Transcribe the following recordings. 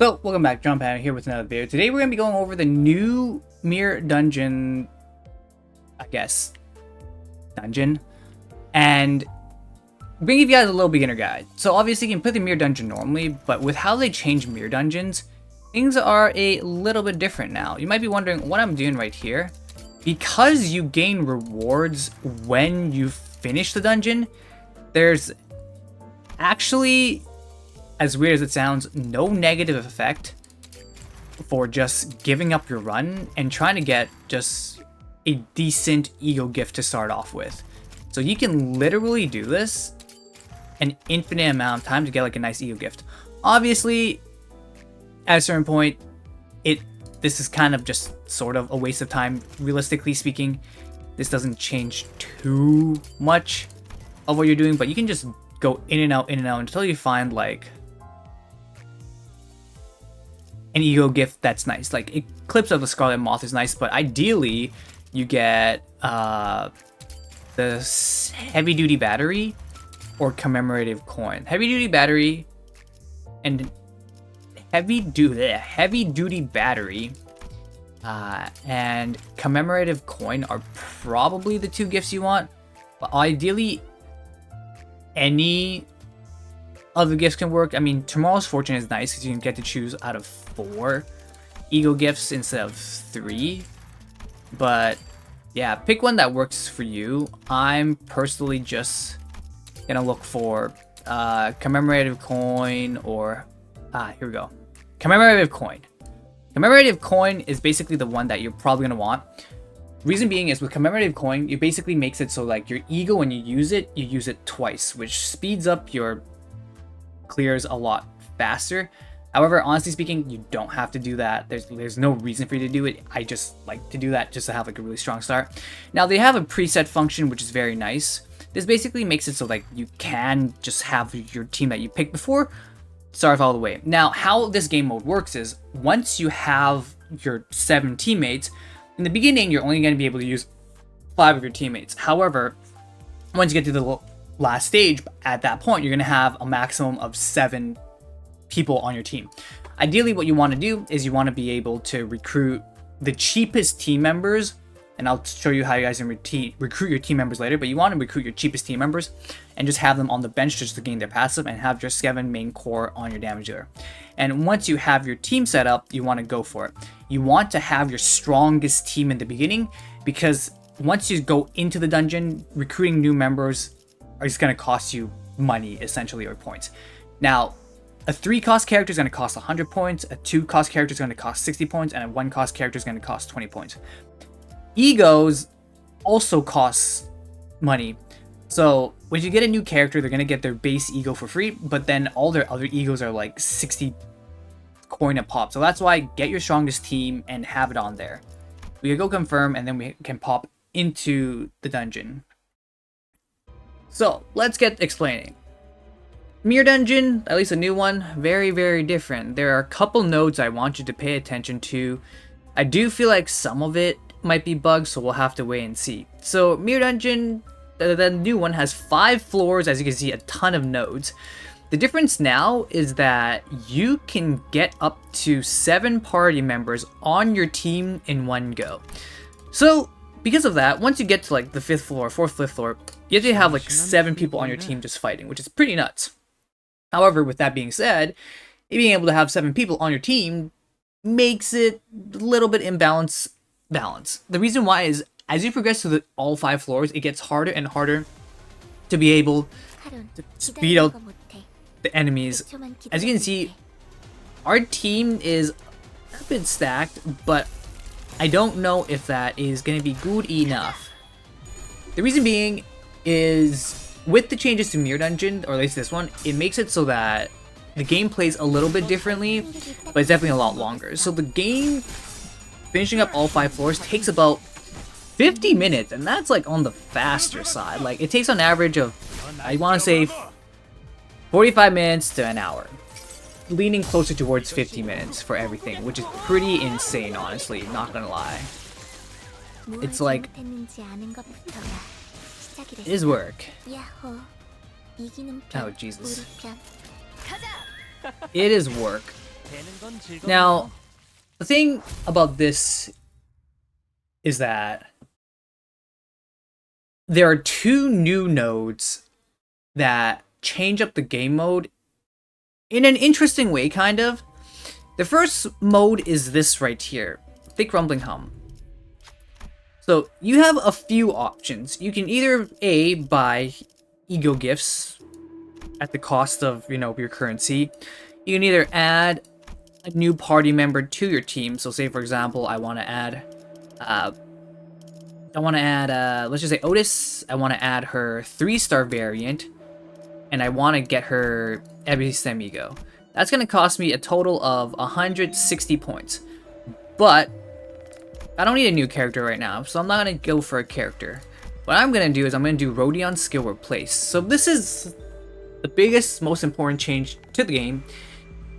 So, welcome back, John Pan here with another video. Today we're going to be going over the new Mirror Dungeon, dungeon, and bring you guys a little beginner guide. So obviously you can play the Mirror Dungeon normally, but with how they changed Mirror Dungeons, things are a little bit different now. You might be wondering what I'm doing right here. Because you gain rewards when you finish the dungeon, there's actually, as weird as it sounds, no negative effect for just giving up your run and trying to get just a decent ego gift to start off with. So you can literally do this an infinite amount of time to get like a nice ego gift. Obviously, at a certain point, this is kind of just sort of a waste of time, realistically speaking. This doesn't change too much of what you're doing, but you can just go in and out until you find like an ego gift that's nice. Like Eclipse of the Scarlet Moth is nice, but ideally you get the Heavy Duty Battery or Commemorative Coin. Heavy Duty Battery and Heavy Duty Battery and Commemorative Coin are probably the two gifts you want, but ideally any of the gifts can work. I mean, Tomorrow's Fortune is nice because you can get to choose out of 4 ego gifts instead of 3. But yeah, pick one that works for you. I'm personally just gonna look for Commemorative Coin or here we go. Commemorative Coin. Commemorative Coin is basically the one that you're probably gonna want. Reason being is with Commemorative Coin, it basically makes it so like your ego, when you use it twice, which speeds up your clears a lot faster. However, honestly speaking, you don't have to do that. There's no reason for you to do it. I just like to do that just to have like a really strong start. Now they have a preset function, which is very nice. This basically makes it so like you can just have your team that you picked before start off all the way. Now, how this game mode works is once you have your 7 teammates, in the beginning, you're only going to be able to use 5 of your teammates. However, once you get to the last stage, at that point, you're going to have a maximum of 7 people on your team. Ideally, what you want to do is you want to be able to recruit the cheapest team members, and I'll show you how you guys can recruit your team members later, but you want to recruit your cheapest team members and just have them on the bench just to gain their passive and have your 7 main core on your damage dealer. And once you have your team set up, you want to go for it. You want to have your strongest team in the beginning, because once you go into the dungeon, recruiting new members is going to cost you money, essentially, or points. Now, a 3-cost character is going to cost 100 points, a 2-cost character is going to cost 60 points, and a 1-cost character is going to cost 20 points. Egos also cost money. So when you get a new character, they're going to get their base ego for free, but then all their other egos are like 60 coin a pop. So that's why get your strongest team and have it on there. We can go confirm, and then we can pop into the dungeon. So let's get explaining. Mirror Dungeon, at least a new one, very, very different. There are a couple nodes I want you to pay attention to. I do feel like some of it might be bugs, so we'll have to wait and see. So Mirror Dungeon, the new one, has 5 floors, as you can see, a ton of nodes. The difference now is that you can get up to 7 party members on your team in one go. So because of that, once you get to like the 5th floor, 4th, 5th floor, you have to have like 7 people on your team just fighting, which is pretty nuts. However, with that being said, being able to have 7 people on your team makes it a little bit balance. The reason why is as you progress to all 5 floors, it gets harder and harder to be able to speed out the enemies. As you can see, our team is a bit stacked, but I don't know if that is going to be good enough. The reason being is with the changes to Mirror Dungeon, or at least this one, it makes it so that the game plays a little bit differently, but it's definitely a lot longer. So the game, finishing up all 5 floors, takes about 50 minutes, and that's like on the faster side. Like it takes on average of, I want to say, 45 minutes to an hour, leaning closer towards 50 minutes for everything, which is pretty insane, honestly, not gonna lie. It's like, it is work. Oh Jesus. It is work. Now, the thing about this is that there are two new nodes that change up the game mode in an interesting way, kind of. The first mode is this right here, Thick Rumbling Hum. So you have a few options. You can either A, buy ego gifts at the cost of, your currency. You can either add a new party member to your team. So say, for example, I want to add, let's just say Otis. I want to add her 3-star variant, and I want to get her Ebis Amigo. That's going to cost me a total of 160 points. But I don't need a new character right now, so I'm not going to go for a character. What I'm going to do is I'm going to do Rodion Skill Replace. So this is the biggest, most important change to the game.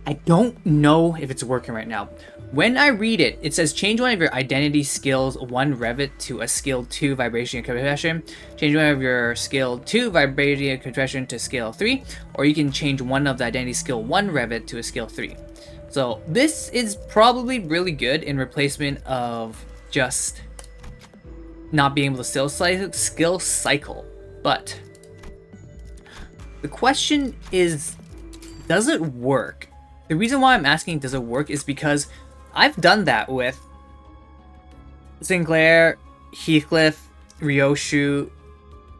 I don't know if it's working right now. When I read it, it says change one of your identity skills 1 Revit to a skill 2 vibration and compression. Change one of your skill 2 vibration and compression to skill 3, or you can change one of the identity skill 1 Revit to a skill 3. So this is probably really good in replacement of just not being able to skill cycle. But the question is, does it work? The reason why I'm asking does it work is because I've done that with Sinclair, Heathcliff, Ryoshu,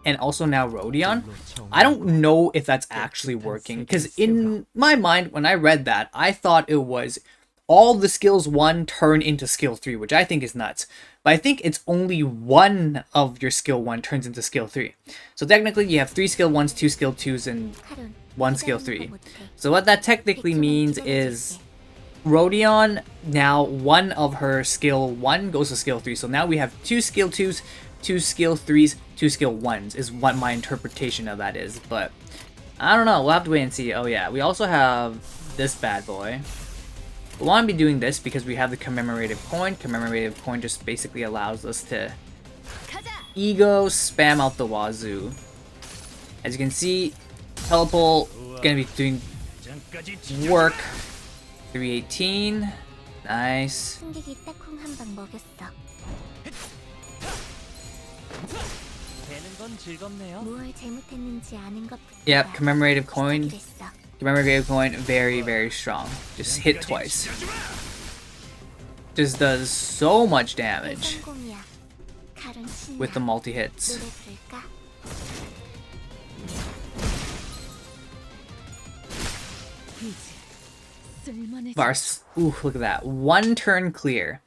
and also now Rodion. I don't know if that's actually working, because in my mind, when I read that, I thought it was all the skills 1 turn into skill 3, which I think is nuts. But I think it's only one of your skill 1 turns into skill 3. So technically you have 3 skill 1s, 2 skill 2s, and 1 skill 3. So what that technically means is Rodion, now one of her skill 1 goes to skill 3. So now we have 2 skill 2s, 2 skill 3s, 2 skill 1s is what my interpretation of that is. But I don't know, we'll have to wait and see. Oh yeah, we also have this bad boy. We want to be doing this because we have the commemorative coin. Commemorative coin just basically allows us to ego spam out the wazoo. As you can see, Telepole gonna be doing work. 318. Nice. Yep, commemorative coin. Commemorative coin, very, very strong. Just hit twice. Just does so much damage with the multi-hits. Vars, ooh, look at that. 1 turn clear.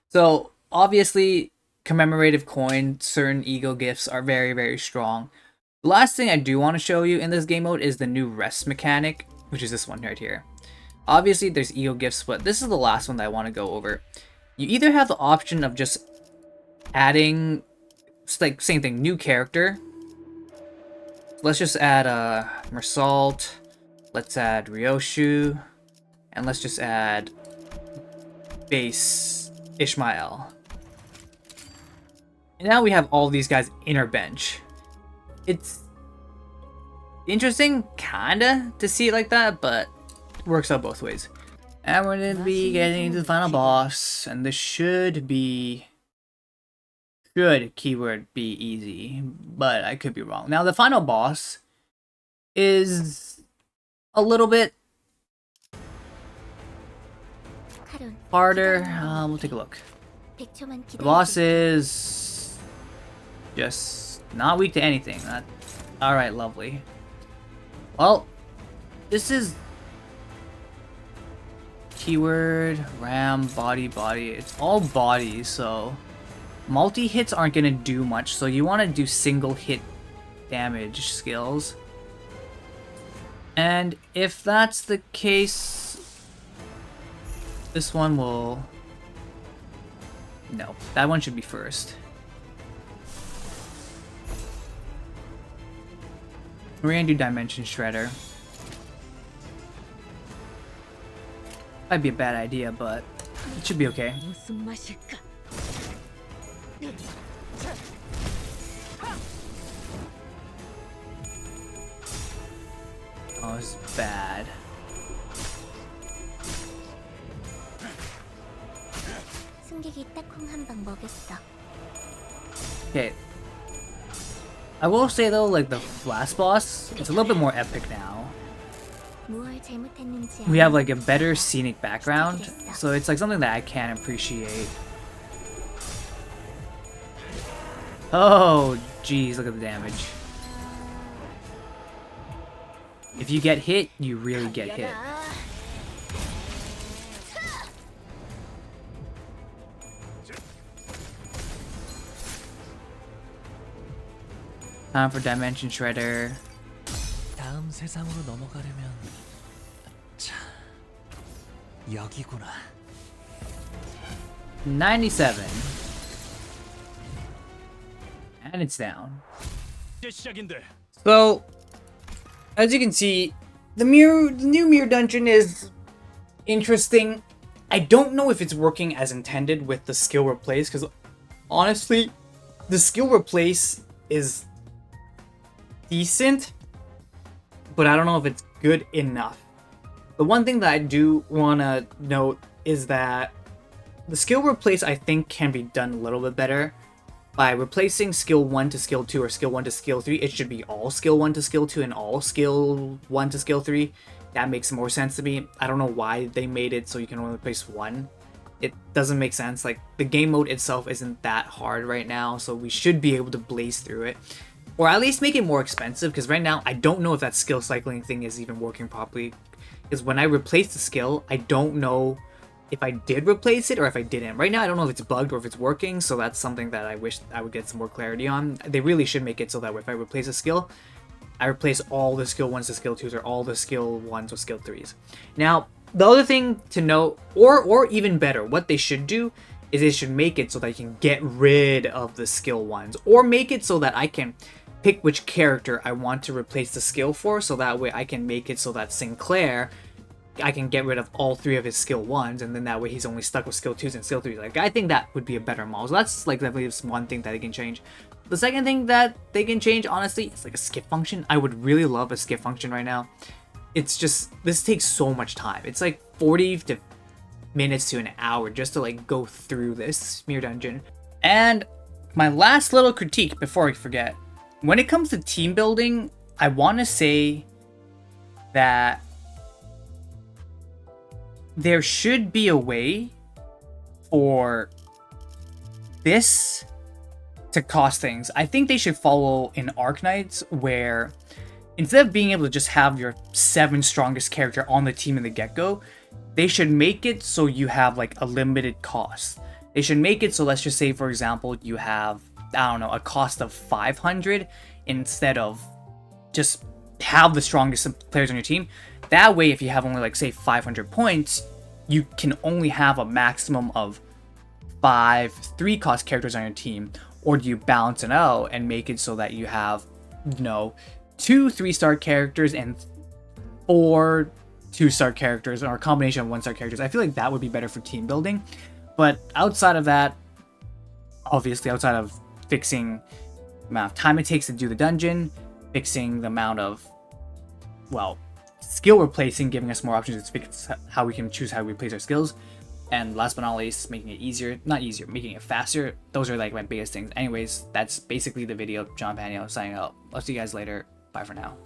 So, obviously, commemorative coin, certain ego gifts are very, very strong. The last thing I do want to show you in this game mode is the new rest mechanic, which is this one right here. Obviously, there's ego gifts, but this is the last one that I want to go over. You either have the option of just adding, like, same thing, new character. Let's just add Meursault. Let's add Ryoshu. And let's just add base Ishmael. And now we have all these guys in our bench. It's interesting, kinda, to see it like that, but it works out both ways. And we're gonna be getting to the final boss, and this should keyword be easy, but I could be wrong. Now the final boss is a little bit harder. We'll take a look. The boss is just not weak to anything. Alright, lovely. Well, this is keyword, ram, body. It's all body, so multi-hits aren't gonna do much, so you want to do single hit damage skills. And if that's the case, this one will... No, that one should be first. We're gonna do Dimension Shredder. Might be a bad idea, but it should be okay. Oh, it's bad. 승객이 딱콩 한 방 먹였어. Okay. I will say though, like the last boss, it's a little bit more epic now. 무얼 잘못했는지 We have like a better scenic background, so it's like something that I can appreciate. Oh, geez, look at the damage. If you get hit, you really get hit. Time for Dimension Shredder. 다음 세상으로 넘어가려면 자, 여기구나. 97. And it's down. So, as you can see, the new mirror dungeon is interesting. I don't know if it's working as intended with the skill replace, because honestly, the skill replace is decent, but I don't know if it's good enough. The one thing that I do want to note is that the skill replace, I think, can be done a little bit better. By replacing skill 1 to skill 2 or skill 1 to skill 3, it should be all skill 1 to skill 2 and all skill 1 to skill 3. That makes more sense to me. I don't know why they made it so you can only replace 1. It doesn't make sense. Like, the game mode itself isn't that hard right now, so we should be able to blaze through it. Or at least make it more expensive, because right now I don't know if that skill cycling thing is even working properly. Because when I replace the skill, I don't know if I did replace it or if I didn't. Right now I don't know if it's bugged or if it's working, so that's something that I wish I would get some more clarity on. They really should make it so that if I replace a skill, I replace all the skill 1s to skill 2s or all the skill 1s with skill 3s. Now, the other thing to note, or even better, what they should do is they should make it so that you can get rid of the skill 1s, or make it so that I can pick which character I want to replace the skill for, so that way I can make it so that Sinclair, I can get rid of all 3 of his skill 1s, and then that way he's only stuck with skill 2s and skill 3s. Like, I think that would be a better model. So that's like definitely just one thing that they can change. The second thing that they can change, honestly, is like a skip function. I would really love a skip function right now. It's just, this takes so much time. It's like 40 minutes to an hour just to like go through this mirror dungeon. And my last little critique before I forget, when it comes to team building, I want to say that there should be a way for this to cost things. I think they should follow in Arknights, where instead of being able to just have your 7 strongest character on the team in the get-go, they should make it so you have like a limited cost. They should make it so, let's just say for example, you have, I don't know, a cost of 500 instead of just have the strongest players on your team. That way, if you have only like say 500 points, you can only have a maximum of 5 3-cost characters on your team. Or do you balance it out and make it so that you have, you know, 2 3-star characters and 4 2-star characters, or a combination of 1-star characters? I feel like that would be better for team building. But outside of that, obviously outside of fixing the amount of time it takes to do the dungeon, fixing the amount of, well, skill replacing, giving us more options to fix how we can choose how we replace our skills, and last but not least, making it easier, not easier, making it faster. Those are like my biggest things. Anyways, that's basically the video. John Panio signing out. I'll see you guys later. Bye for now.